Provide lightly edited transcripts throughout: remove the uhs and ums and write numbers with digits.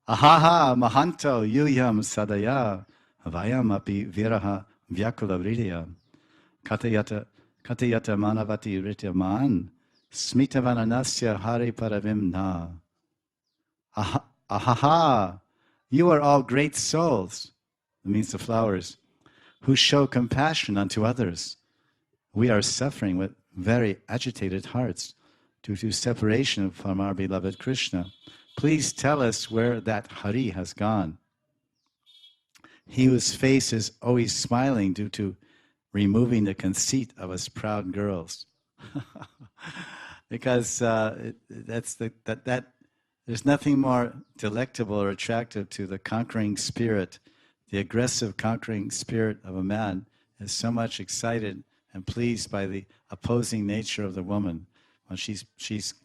Ahaha mahanto yuyam sadaya vayam api viraha vyakula vridya katayata manavati rityaman smitavananasya hari paravim na. Ahaha, you are all great souls, it means the flowers, who show compassion unto others. We are suffering with very agitated hearts due to separation from our beloved Krishna. Please tell us where that Hari has gone. He whose face is always smiling due to removing the conceit of us proud girls. Because there's nothing more delectable or attractive to the conquering spirit. The aggressive conquering spirit of a man is so much excited and pleased by the opposing nature of the woman. Well, she's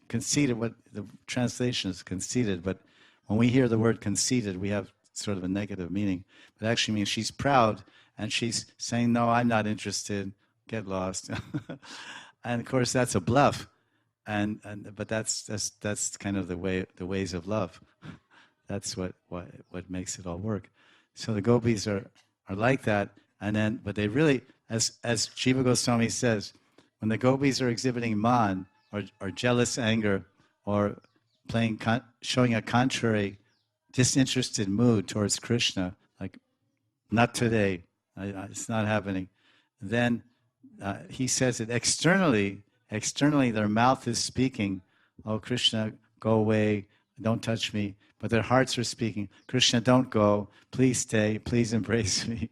conceited. What the translation is conceited, but when we hear the word conceited, we have sort of a negative meaning. But it actually means she's proud and she's saying, "No, I'm not interested. Get lost." And of course, that's a bluff. But that's kind of the ways of love. That's what makes it all work. So the gopis are like that, but they really, as Jiva Goswami says, when the gopis are exhibiting man or jealous anger or showing a contrary, disinterested mood towards Krishna, like not today, it's not happening. Then he says that externally their mouth is speaking, "Oh Krishna, go away, don't touch me," but their hearts are speaking, "Krishna, don't go, please stay, please embrace me."